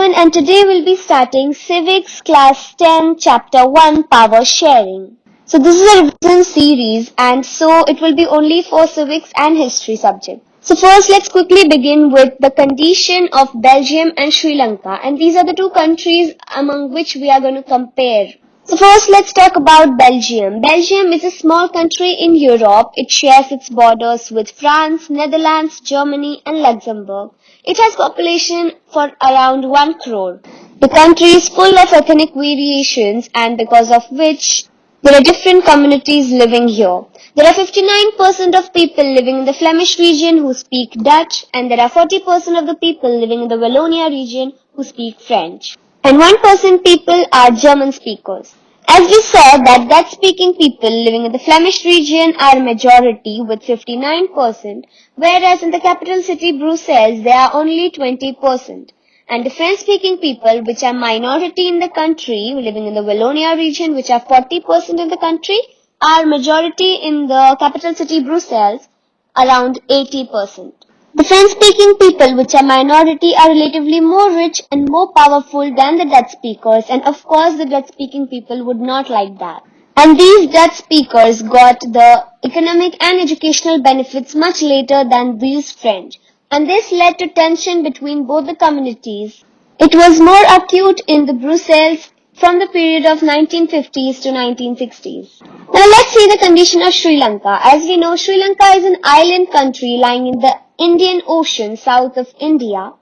everyone, and today we'll be starting Civics Class 10 Chapter 1 Power Sharing. So this is a revision series and so it will be only for civics and history subject. So first let's quickly begin with the condition of Belgium and Sri Lanka, and these are the two countries among which we are going to compare. So first let's talk about Belgium. Belgium is a small country in Europe. It shares its borders with France, Netherlands, Germany and Luxembourg. It has population for around 1 crore. The country is full of ethnic variations and because of which there are different communities living here. There are 59% of people living in the Flemish region who speak Dutch, and there are 40% of the people living in the Wallonia region who speak French. And 1% people are German speakers. As we saw that Dutch-speaking people living in the Flemish region are majority with 59%, whereas in the capital city Brussels there are only 20%. And the French-speaking people, which are minority in the country, living in the Wallonia region, which are 40% in the country, are majority in the capital city Brussels, around 80%. The French-speaking people, which are minority, are relatively more rich and more powerful than the Dutch speakers, and of course the Dutch-speaking people would not like that. And these Dutch speakers got the economic and educational benefits much later than these French, and this led to tension between both the communities. It was more acute in the Brussels from the period of 1950s to 1960s. Now let's see the condition of Sri Lanka. As we know, Sri Lanka is an island country lying in the Indian Ocean south of India.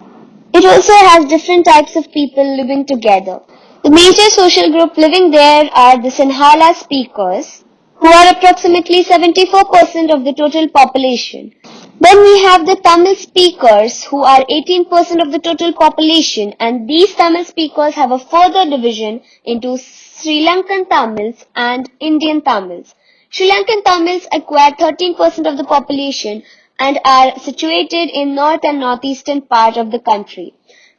It also has different types of people living together. The major social group living there are the Sinhala speakers, who are approximately 74% of the total population. Then we have the Tamil speakers, who are 18% of the total population, and these Tamil speakers have a further division into Sri Lankan Tamils and Indian Tamils. Sri Lankan Tamils acquire 13% of the population and are situated in north and northeastern part of the country,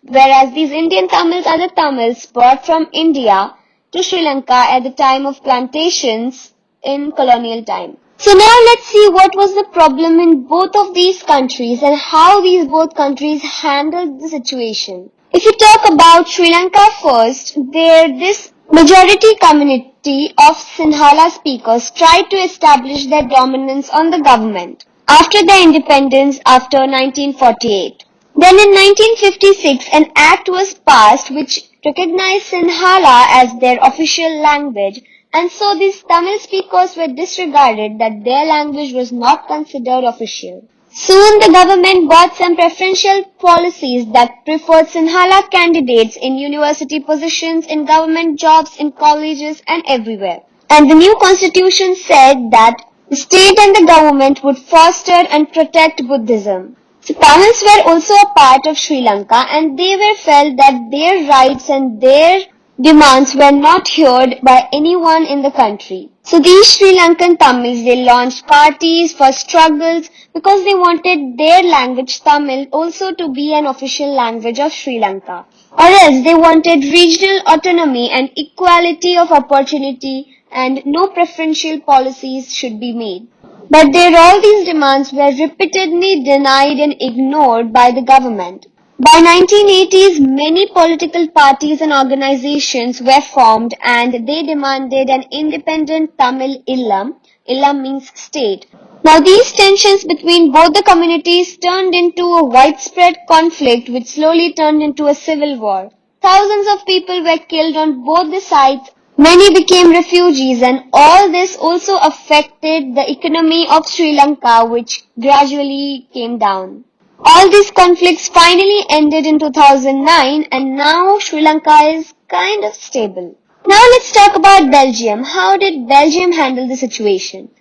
whereas these Indian Tamils are the Tamils brought from India to Sri Lanka at the time of plantations in colonial time. So now let's see what was the problem in both of these countries and how these both countries handled the situation. If you talk about Sri Lanka first, this majority community of Sinhala speakers tried to establish their dominance on the government after their independence after 1948. Then in 1956, an act was passed which recognized Sinhala as their official language, and so these Tamil speakers were disregarded that their language was not considered official. Soon the government got some preferential policies that preferred Sinhala candidates in university positions, in government jobs, in colleges and everywhere. And the new constitution said that the state and the government would foster and protect Buddhism. So Tamils were also a part of Sri Lanka, and they were felt that their rights and their demands were not heard by anyone in the country. So these Sri Lankan Tamils, they launched parties for struggles because they wanted their language Tamil also to be an official language of Sri Lanka. Or else they wanted regional autonomy and equality of opportunity, and no preferential policies should be made. But all these demands were repeatedly denied and ignored by the government. By 1980s, many political parties and organizations were formed and they demanded an independent Tamil Illam. Illam means state. Now these tensions between both the communities turned into a widespread conflict which slowly turned into a civil war. Thousands of people were killed on both the sides. Many became refugees, and all this also affected the economy of Sri Lanka, which gradually came down. All these conflicts finally ended in 2009, and now Sri Lanka is kind of stable. Now let's talk about Belgium. How did Belgium handle the situation?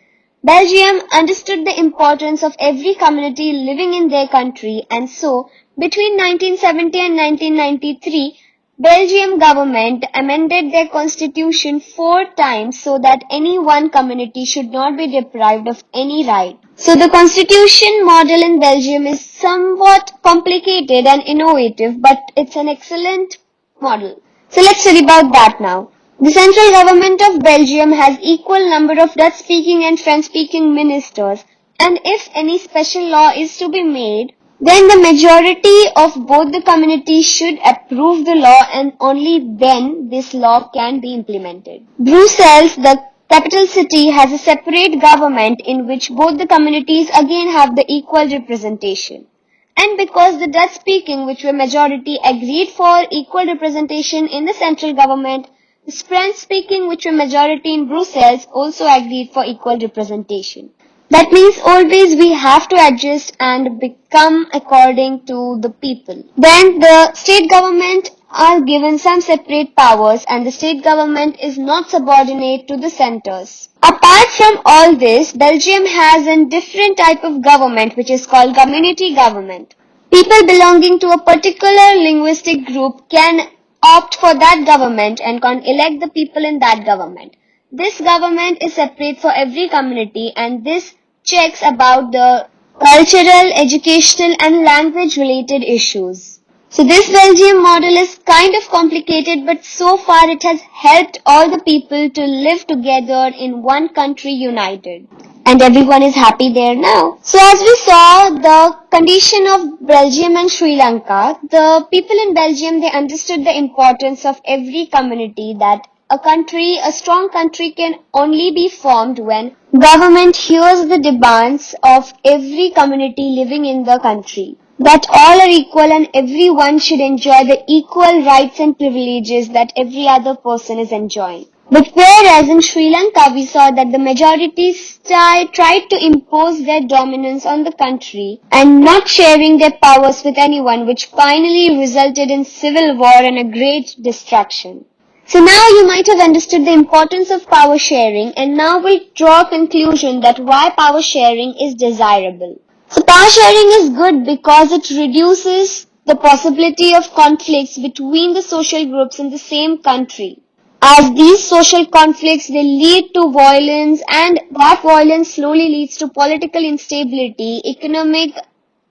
Belgium understood the importance of every community living in their country, and so between 1970 and 1993, Belgium government amended their constitution 4 times so that any one community should not be deprived of any right. So the constitution model in Belgium is somewhat complicated and innovative, but it's an excellent model. So let's study about that now. The central government of Belgium has equal number of Dutch-speaking and French-speaking ministers, and if any special law is to be made, then the majority of both the communities should approve the law and only then this law can be implemented. Brussels, the capital city, has a separate government in which both the communities again have the equal representation. And because the Dutch speaking, which were majority, agreed for equal representation in the central government, the French speaking, which were majority in Brussels, also agreed for equal representation. That means always we have to adjust and become according to the people. Then the state government are given some separate powers and the state government is not subordinate to the centers. Apart from all this, Belgium has a different type of government which is called community government. People belonging to a particular linguistic group can opt for that government and can elect the people in that government. This government is separate for every community and this checks about the cultural, educational and language related issues. So this Belgium model is kind of complicated but so far it has helped all the people to live together in one country united. And everyone is happy there now. So as we saw the condition of Belgium and Sri Lanka, the people in Belgium, they understood the importance of every community, that a strong country can only be formed when government hears the demands of every community living in the country. That all are equal and everyone should enjoy the equal rights and privileges that every other person is enjoying. But whereas in Sri Lanka we saw that the majority tried to impose their dominance on the country and not sharing their powers with anyone, which finally resulted in civil war and a great destruction. So now you might have understood the importance of power sharing and now we'll draw a conclusion that why power sharing is desirable. So power sharing is good because it reduces the possibility of conflicts between the social groups in the same country. As these social conflicts, they lead to violence and that violence slowly leads to political instability, economic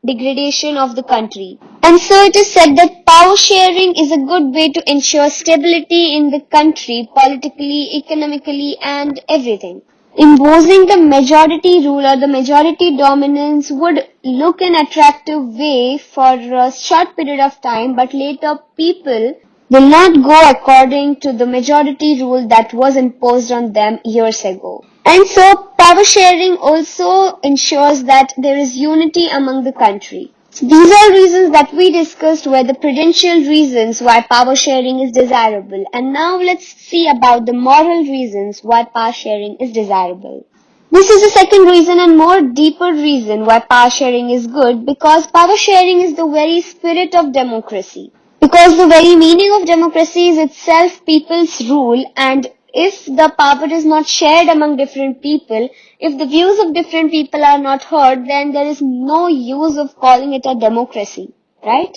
degradation of the country. And so it is said that power sharing is a good way to ensure stability in the country, politically, economically and everything. Imposing the majority rule or the majority dominance would look an attractive way for a short period of time, but later people will not go according to the majority rule that was imposed on them years ago. And so power sharing also ensures that there is unity among the country. So these are reasons that we discussed were the prudential reasons why power sharing is desirable. And now let's see about the moral reasons why power sharing is desirable. This is the second reason and more deeper reason why power sharing is good, because power sharing is the very spirit of democracy. Because the very meaning of democracy is itself people's rule, and if the power is not shared among different people, if the views of different people are not heard, then there is no use of calling it a democracy, right?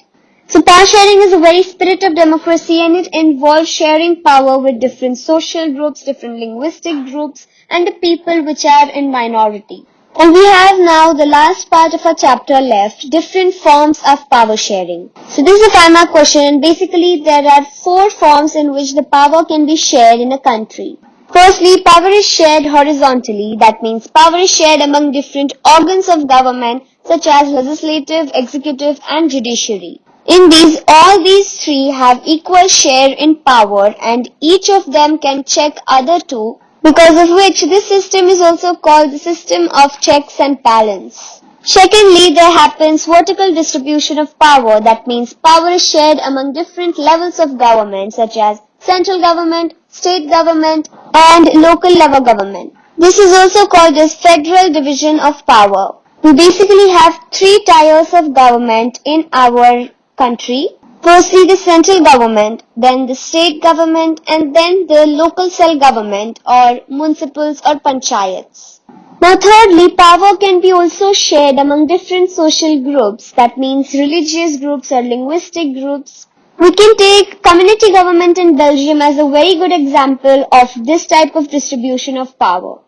So power sharing is a very spirit of democracy and it involves sharing power with different social groups, different linguistic groups, and the people which are in minority. And we have now the last part of our chapter left, different forms of power sharing. So this is a 5-mark question and basically there are 4 forms in which the power can be shared in a country. Firstly, power is shared horizontally. That means power is shared among different organs of government such as legislative, executive and judiciary. In these, all these 3 have equal share in power and each of them can check other 2, because of which this system is also called the system of checks and balance. Secondly, there happens vertical distribution of power. That means power is shared among different levels of government such as central government, state government and local level government. This is also called as federal division of power. We basically have 3 tiers of government in our country. Firstly, the central government, then the state government, and then the local cell government or municipals or panchayats. Now thirdly, power can be also shared among different social groups. That means religious groups or linguistic groups. We can take community government in Belgium as a very good example of this type of distribution of power.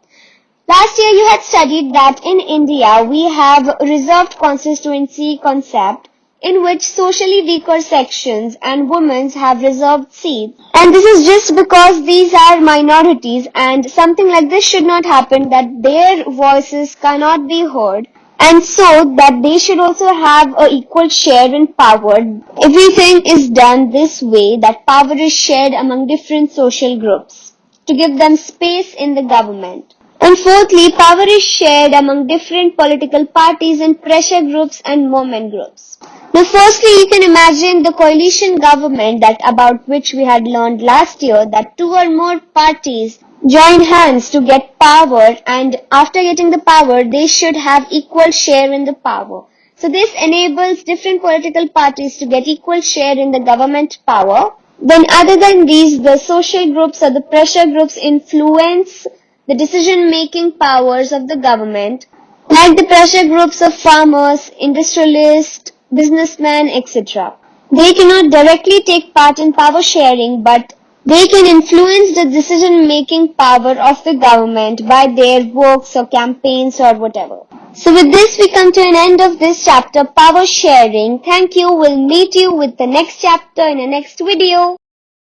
Last year you had studied that in India we have reserved constituency concept, in which socially weaker sections and women have reserved seats. And this is just because these are minorities and something like this should not happen, that their voices cannot be heard. and so that they should also have an equal share in power. Everything is done this way, that power is shared among different social groups to give them space in the government. And fourthly, power is shared among different political parties and pressure groups and movement groups. Now, firstly, you can imagine the coalition government that about which we had learned last year, that two or more parties join hands to get power, and after getting the power, they should have equal share in the power. So this enables different political parties to get equal share in the government power. Then other than these, the social groups or the pressure groups influence the decision-making powers of the government, like the pressure groups of farmers, industrialists, businessmen, etc. They cannot directly take part in power sharing, but they can influence the decision-making power of the government by their works or campaigns or whatever. So with this, we come to an end of this chapter, power sharing. Thank you. We'll meet you with the next chapter in the next video.